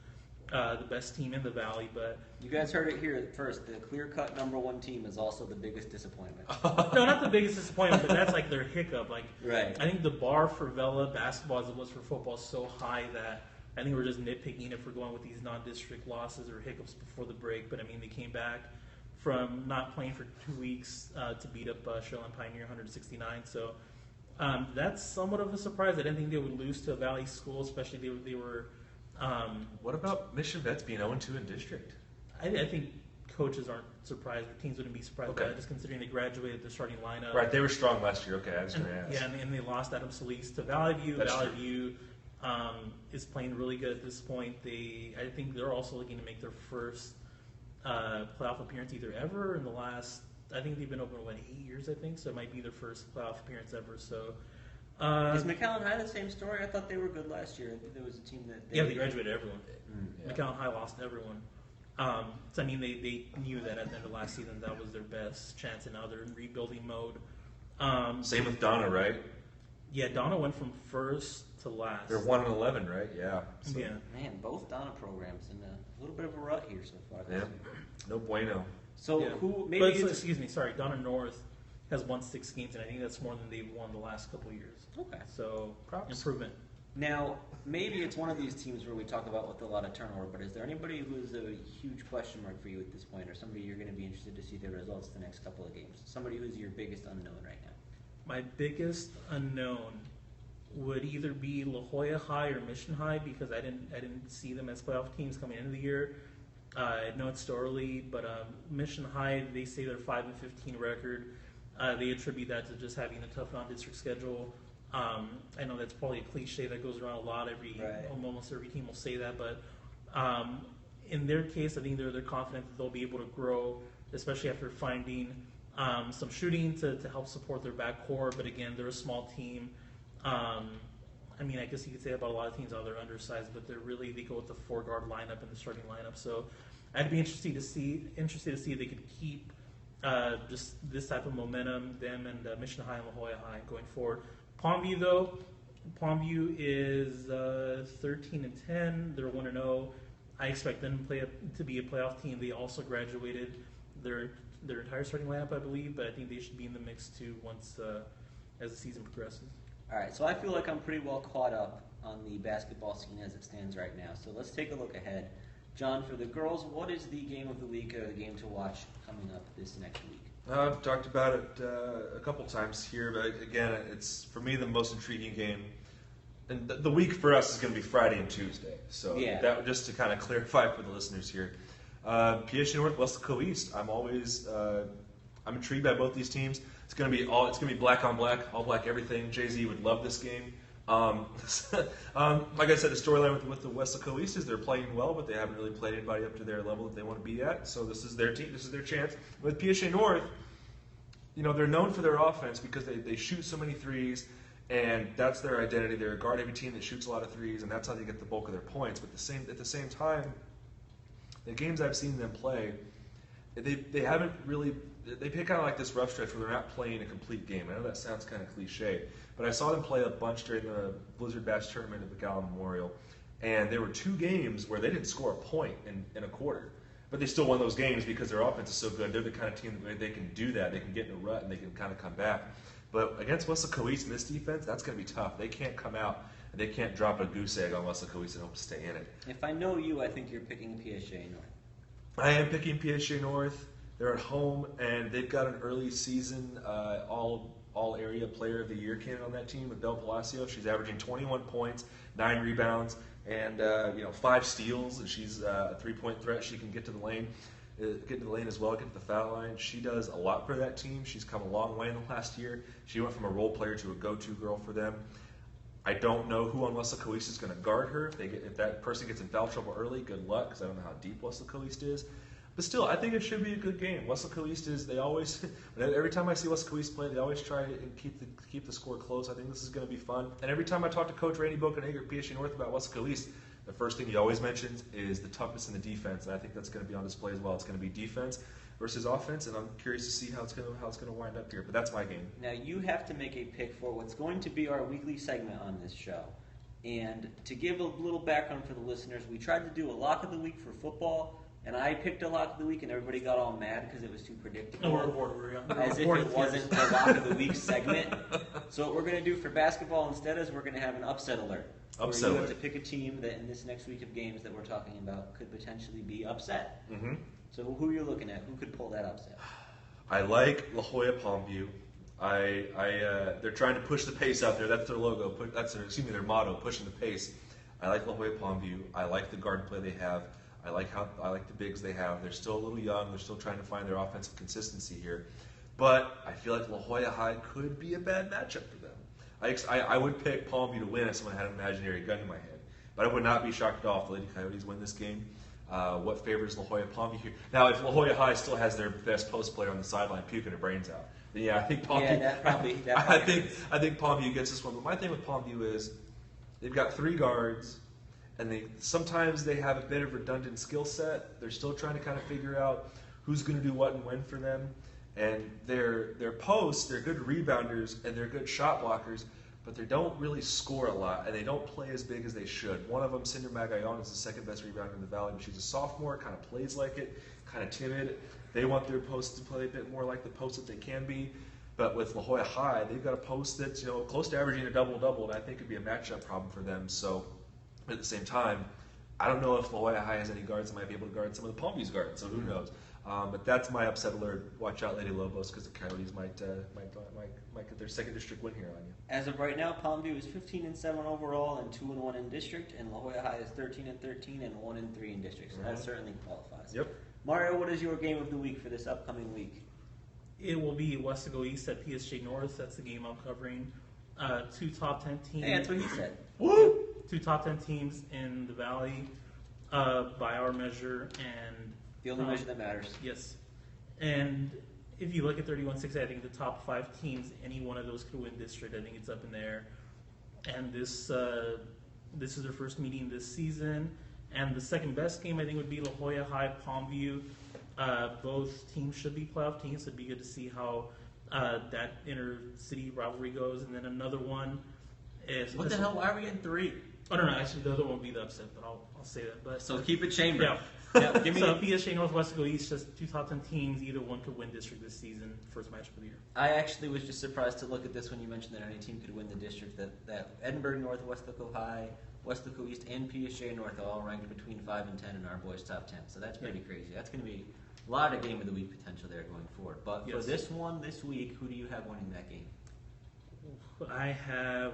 the best team in the Valley. But you guys heard it here first. The clear-cut number 1 team is also the biggest disappointment. No, not the biggest disappointment, but that's like their hiccup. Like, right. I think the bar for Vela basketball as it was for football is so high that I think we're just nitpicking if we're going with these non-district losses or hiccups before the break. But I mean, they came back from not playing for 2 weeks to beat up Sherland Pioneer 169. So that's somewhat of a surprise. I didn't think they would lose to a Valley school, especially they were What about Mission Vets being 0-2 in district? I think coaches aren't surprised, or teams wouldn't be surprised by Okay. that, just considering they graduated their starting lineup. Right, they were strong last year. Okay, I was And, going to ask. yeah, and they lost Adam Solis to Valley View. That's Valley true. View is playing really good at this point. I think they're also looking to make their first playoff appearance either ever in the last. I think they've been open 8 years. I think so. It might be their first playoff appearance ever. So. Is McAllen High the same story? I thought they were good last year. I think there was a team that They graduated everyone. Yeah. McAllen High lost everyone. So I mean, they knew that at the end of last season that was their best chance, and now they're in rebuilding mode. Same with Donna, right? Yeah, Donna went from first to last. They're 1-11, right? Yeah. So, Yeah. Man, both Donna programs in a little bit of a rut here so far. Yeah. No bueno. So Yeah. who maybe But it's- excuse me, sorry. Donna North has won 6 games, and I think that's more than they've won the last couple of years. Okay. So Props. improvement. Now, maybe it's one of these teams where we talk about with a lot of turnover, but is there anybody who's a huge question mark for you at this point, or somebody you're going to be interested to see their results the next couple of games? Somebody who's your biggest unknown right now? My biggest unknown would either be La Jolla High or Mission High, because I didn't see them as playoff teams coming into the year. I know it's still early, but Mission High, they say they're 5-15 record. They attribute that to just having a tough non-district schedule. I know that's probably a cliche that goes around a lot. Almost every team will say that, but in their case, I think they're confident that they'll be able to grow, especially after finding some shooting to help support their backcourt. But again, they're a small team. I mean, I guess you could say about a lot of teams how they're undersized, but they go with the 4-guard lineup and the starting lineup. So I'd be interested to see if they could keep just this type of momentum, them and Mission High and La Jolla High going forward. Palmview, though, is 13-10. They're 1-0. I expect them to be a playoff team. They also graduated their entire starting lineup, I believe, but I think they should be in the mix too once as the season progresses. All right, so I feel like I'm pretty well caught up on the basketball scene as it stands right now. So let's take a look ahead. John, for the girls, what is the game of the week or the game to watch coming up this next week? I've talked about it a couple times here, but again, it's for me the most intriguing game. And the week for us is going to be Friday and Tuesday. So Yeah. that just to kind of clarify for the listeners here. PSU North, Weslaco East. I'm intrigued by both these teams. It's going to be black on black, all black everything. Jay-Z would love this game. Like I said, the storyline with the Weslaco East is they're playing well, but they haven't really played anybody up to their level that they want to be at. So this is their team. This is their chance. With PSA North, they're known for their offense because they shoot so many threes, and that's their identity. They're a guard-heavy team that shoots a lot of threes, and that's how they get the bulk of their points. But at the same time, the games I've seen them play, they haven't really. They pick kind of like this rough stretch where they're not playing a complete game. I know that sounds kind of cliche, but I saw them play a bunch during the Blizzard Bash tournament at the Gala Memorial, and there were 2 games where they didn't score a point in a quarter, but they still won those games because their offense is so good. They're the kind of team that they can do that. They can get in a rut and they can kind of come back. But against Weslaco East in this defense, that's going to be tough. They can't come out and they can't drop a goose egg on Weslaco East and hope to stay in it. If I know you, I think you're picking PSA North. I am picking PSA North. They're at home, and they've got an early season all-area player of the year candidate on that team with Belle Palacio. She's averaging 21 points, 9 rebounds, and 5 steals. And she's a 3-point threat. She can get to the lane as well, get to the foul line. She does a lot for that team. She's come a long way in the last year. She went from a role player to a go-to girl for them. I don't know who on Weslaco East is going to guard her. If that person gets in foul trouble early, good luck, because I don't know how deep Weslaco East is. But still, I think it should be a good game. Weslaco East every time I see Weslaco East play, they always try and keep the score close. I think this is going to be fun. And every time I talk to Coach Randy Bocanegra at PSU North about Weslaco East, the first thing he always mentions is the toughness in the defense, and I think that's going to be on display as well. It's going to be defense versus offense, and I'm curious to see how it's going to wind up here. But that's my game. Now you have to make a pick for what's going to be our weekly segment on this show. And to give a little background for the listeners, we tried to do a lock of the week for football. And I picked a lock of the week, and everybody got all mad because it was too predictable. As if it wasn't the lock of the week segment. So what we're going to do for basketball instead is we're going to have an upset alert. Upset where you alert. have to pick a team that in this next week of games that we're talking about could potentially be upset. Mm-hmm. So who are you looking at? Who could pull that upset? I like La Jolla Palmview. They're trying to push the pace out there. That's their logo. Their motto, pushing the pace. I like La Jolla Palmview. I like the guard play they have. I like the bigs they have. They're still a little young. They're still trying to find their offensive consistency here. But I feel like La Jolla High could be a bad matchup for them. I would pick Palmview to win if someone had an imaginary gun in my head. But I would not be shocked at all if the Lady Coyotes win this game. What favors La Jolla Palmview here? Now, if La Jolla High still has their best post player on the sideline puking her brains out, then yeah, I think Palmview. Yeah, that probably I think Palmview gets this one. But my thing with Palmview is they've got 3 guards, and sometimes they have a bit of redundant skill set. They're still trying to kind of figure out who's going to do what and when for them. And their posts, they're good rebounders and they're good shot blockers, but they don't really score a lot, and they don't play as big as they should. One of them, Cinder Magayon, is the second best rebounder in the Valley, but she's a sophomore, kind of plays like it, kind of timid. They want their posts to play a bit more like the posts that they can be. But with La Jolla High, they've got a post that's close to averaging a double-double, and I think could be a matchup problem for them. So at the same time, I don't know if La Jolla High has any guards that might be able to guard some of the Palmview's guards, so who knows. But that's my upset alert. Watch out, Lady Lobos, because the Coyotes might get their second district win here on you. As of right now, Palmview is 15-7 overall and 2-1 in district, and La Jolla High is 13-13 and 1-3 in district. So that certainly qualifies. Yep. Mario, what is your game of the week for this upcoming week? It will be Westaco East at PSG North. That's the game I'm covering. 2 top 10 teams. Hey, that's what he said. Woo! 2 top 10 teams in the Valley by our measure, and The only measure that matters. Yes. And if you look at 31-6, I think the top 5 teams, any one of those could win district. I think it's up in there. And this is their first meeting this season. And the second best game, I think, would be La Jolla High, Palmview. Both teams should be playoff teams. It'd be good to see how that inter-city rivalry goes. And then another one is... What the hell? Why are we in 3? Oh, no, actually, the other one will be the upset, but I'll say that. But so keep it chambered. Yeah. Yeah, give me so PSG Northwest go East, just 2 top 10 teams. Either one could win district this season. First match of the year. I actually was just surprised to look at this when you mentioned that any team could win the district. That Edinburgh North, Westaco High, Westaco East, and PSG North are all ranked between 5 and 10 in our boys' top 10. So that's pretty crazy. That's going to be a lot of game of the week potential there going forward. But for this one this week, who do you have winning that game? I have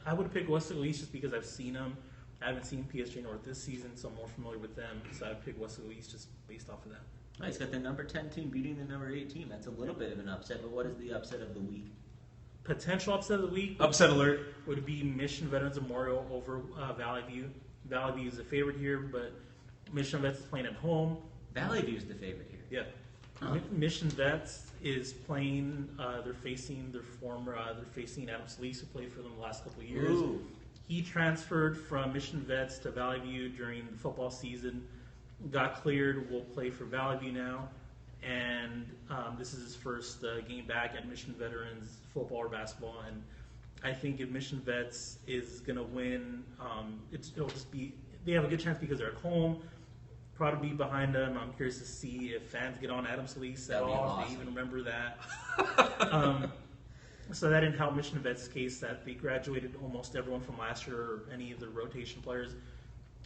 I would pick Westaco East just because I've seen them. I haven't seen PSG North this season, so I'm more familiar with them. So I'd pick Westaco East just based off of that. Nice. Got the number 10 team beating the number 8 team. That's a little bit of an upset, but what is the upset of the week? Potential upset of the week. Upset alert. Would be Mission Veterans Memorial over Valley View. Valley View is the favorite here, but Mission Vets is playing at home. Valley View is the favorite here. Yeah. Mission Vets is playing. They're facing Adam Solis, who played for them the last couple of years. Ooh. He transferred from Mission Vets to Valley View during the football season. Got cleared. Will play for Valley View now, and this is his first game back at Mission Veterans football or basketball. And I think if Mission Vets is going to win, it'll just be they have a good chance because they're at home. Proud to be behind them. I'm curious to see if fans get on Adam Solis at all. Awesome. If they even remember that. So that didn't help Mission Vets' case that they graduated almost everyone from last year or any of the rotation players.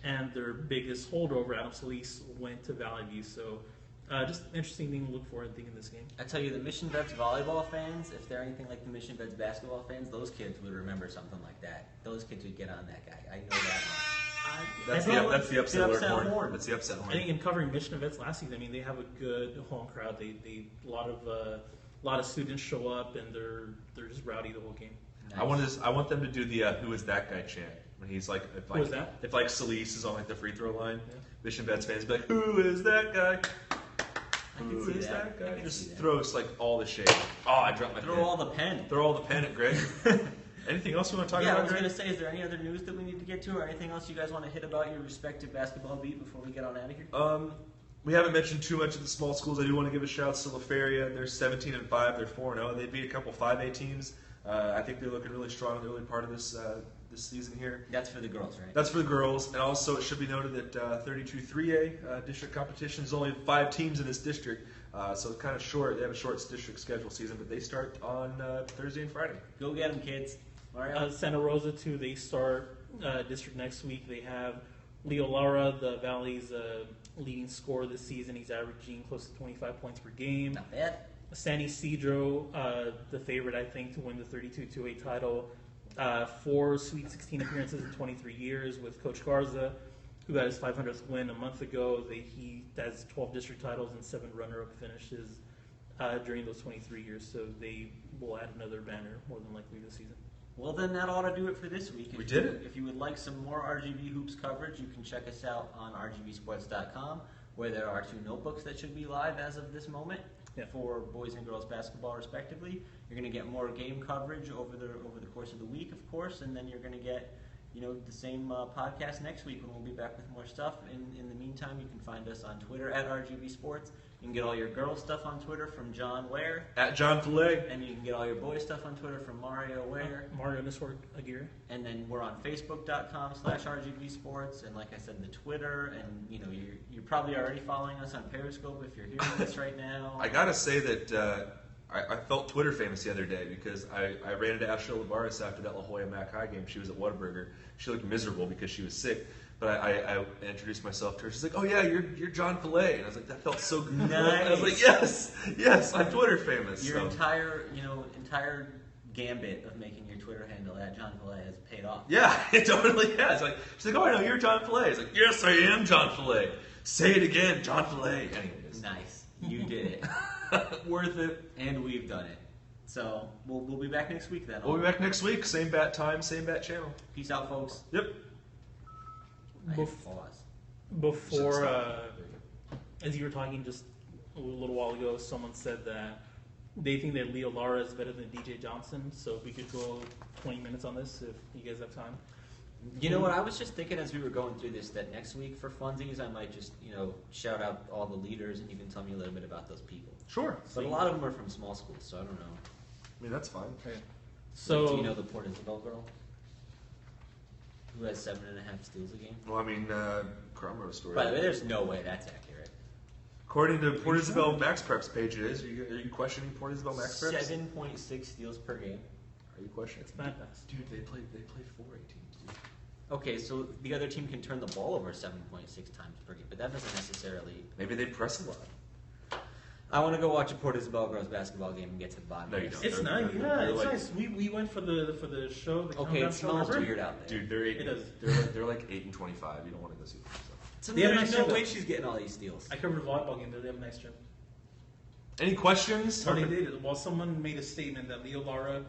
And their biggest holdover, Adam Solis, went to Valley View. So just an interesting thing to look for, I think, in this game. I tell you, the Mission Vets volleyball fans, if they're anything like the Mission Vets basketball fans, those kids would remember something like that. Those kids would get on that guy. I know that much. That's the upset alert horn. That's the upset I horn. think in covering Mission Vets last season, I mean, they have a good home crowd. They a lot of students show up, and they're just rowdy the whole game. Nice. I want them to do the "Who is that guy?" chant when he's like, Who is that? If like Solis is on like the free throw line, Yeah. Mission Vets fans be like, "Who is that guy? I can Who see is that. that I guy?" can Just see that. throws like all the shade. Oh, I dropped my Throw pen. all the pen. Throw all the pen at Greg. Anything else you want to talk Yeah, I about, was Greg? going to say, is there any other news that we need to get to, or anything else you guys want to hit about your respective basketball beat before we get on out of here? We haven't mentioned too much of the small schools. I do want to give a shout to LaFeria. They're 17-5. They're 4-0. They beat a couple 5A teams. I think they're looking really strong in the early part of this season here. That's for the girls, right? That's for the girls. And also, it should be noted that 32 3A district competition is only 5 teams in this district. So it's kind of short. They have a short district schedule season, but they start on Thursday and Friday. Go get them, kids. Mario? Santa Rosa, too, they start district next week. They have Leo Lara, the Valley's leading scorer this season. He's averaging close to 25 points per game. Not bad. San Isidro, the favorite, I think, to win the 32-2A title. 4 Sweet 16 appearances in 23 years with Coach Garza, who got his 500th win a month ago. He has 12 district titles and 7 runner-up finishes during those 23 years. So they will add another banner more than likely this season. Well, then that ought to do it for this week. We did it. If you would like some more RGV Hoops coverage, you can check us out on RGVSports.com, where there are 2 notebooks that should be live as of this moment for boys and girls basketball, respectively. You're going to get more game coverage over the course of the week, of course, and then you're going to get the same podcast next week when we'll be back with more stuff. In the meantime, you can find us on Twitter at RGV Sports. You can get all your girl stuff on Twitter from John Ware. At John Filet. And you can get all your boy stuff on Twitter from Mario Ware. Mario_Aguirre. And then we're on Facebook.com/RGV Sports. And like I said, the Twitter. And you're probably already following us on Periscope if you're hearing this right now. I gotta say that I felt Twitter famous the other day because I ran into Ashley Lavaris after that La Jolla Mac High game. She was at Whataburger. She looked miserable because she was sick. But I introduced myself to her. She's like, "Oh yeah, you're John Filet," and I was like, "That felt so good." Nice. I was like, "Yes, I'm Twitter famous." Your entire gambit of making your Twitter handle at John Filet has paid off. Yeah, it totally has. Like, she's like, "Oh, I know you're John Filet." It's like, "Yes, I am John Filet." Say it again, John Filet. Anyways, nice, you did it. Worth it, and we've done it. So we'll be back next week then. We'll be back next week. Same bat time, same bat channel. Peace out, folks. Yep. Before, as you were talking just a little while ago, someone said that they think that Leo Lara is better than DJ Johnson. So if we could go 20 minutes on this, if you guys have time. You know what? I was just thinking as we were going through this that next week for funsies, I might just shout out all the leaders, and you can tell me a little bit about those people. Sure. But a lot of them are from small schools, so I don't know. I mean, that's fine. Okay. So do you know the Port Isabel girl who has 7.5 steals a game? Well, I mean, Crum wrote a story. By the way, there's no way that's accurate. According to Port Isabel Max Prep's page, it is. Are you questioning Port Isabel Max Prep? 7.6 steals per game. Are you questioning? It's mad fast. Dude, they play 4 teams, dude. Okay, so the other team can turn the ball over 7.6 times per game, but that doesn't necessarily... Maybe they press a lot. I want to go watch a Port Isabel girls basketball game and get to the bottom. No, you don't. It's nice. Yeah, it's nice. We went for the show. The okay, it smells show, weird out there. Dude, they're 8. It does. They're like 8 and 25. You don't want to go see them. So They have a there's nice no gym, way though. she's getting all these steals. I covered a volleyball game there. They have a nice gym. Any questions? Well, they did. Well, someone made a statement that Leo Lara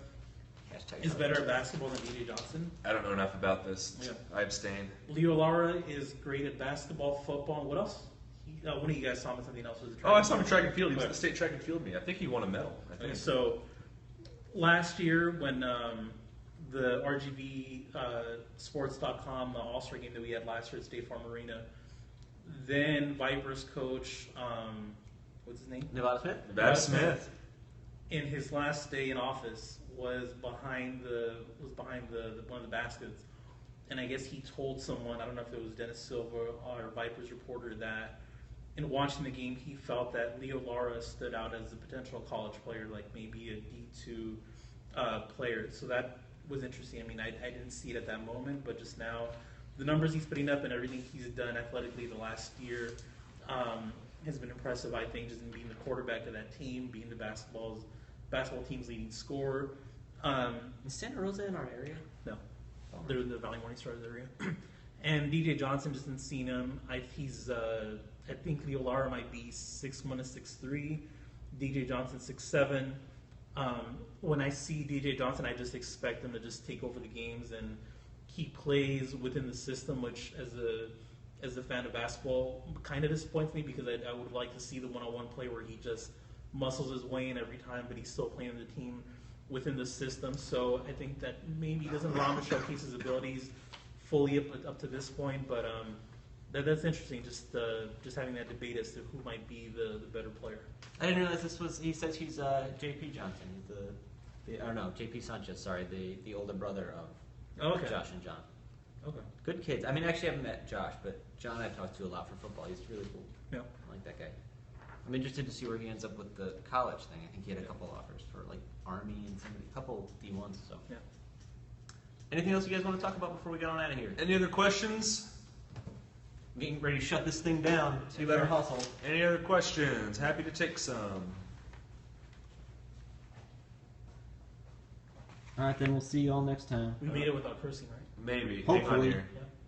is better at basketball than DJ Johnson. I don't know enough about this. Yeah. I abstain. Leo Lara is great at basketball, football, and what else? One of you guys saw him at something else. Was it I saw him in track and field. He was at the state track and field meet. I think he won a medal. I think. Okay, so last year when the RGVSports.com All-Star game that we had last year at State Farm Arena, then Vipers coach, what's his name? Nevada Smith. In his last day in office, was behind one of the baskets, and I guess he told someone, I don't know if it was Dennis Silva or Vipers reporter, that in watching the game he felt that Leo Lara stood out as a potential college player, like maybe a D2 player. So that was interesting. I mean, I didn't see it at that moment, but just now, the numbers he's putting up and everything he's done athletically the last year has been impressive, I think, just in being the quarterback of that team, being the basketball team's leading scorer. Is Santa Rosa in our area? No. They're in the Valley Morning Stars area. And DJ Johnson, just didn't see him. I think Leo Lara might be 6'1" to 6'3". DJ Johnson 6'7". When I see DJ Johnson, I just expect him to just take over the games and keep plays within the system, which as a fan of basketball kind of disappoints me, because I would like to see the one-on-one play where he just muscles his way in every time, but he's still playing the team within the system. So I think that maybe he doesn't allow him to showcase his abilities fully up to this point, but that's interesting. Just having that debate as to who might be the better player. I didn't realize this was. He says he's J.P. Johnson. He's J.P. Sanchez. Sorry, the older brother of Josh and John. Okay. Good kids. I mean, actually, I haven't met Josh, but John I've talked to a lot for football. He's really cool. Yeah. I like that guy. I'm interested to see where he ends up with the college thing. I think he had a couple offers for like Army and a couple D1s. So. Yeah. Anything else you guys want to talk about before we get on out of here? Any other questions? I'm getting ready to shut this thing down. So you better hustle. Any other questions? Happy to take some. All right, then we'll see you all next time. We made it without cursing, right? Maybe. Hang on Hopefully. here. Yeah.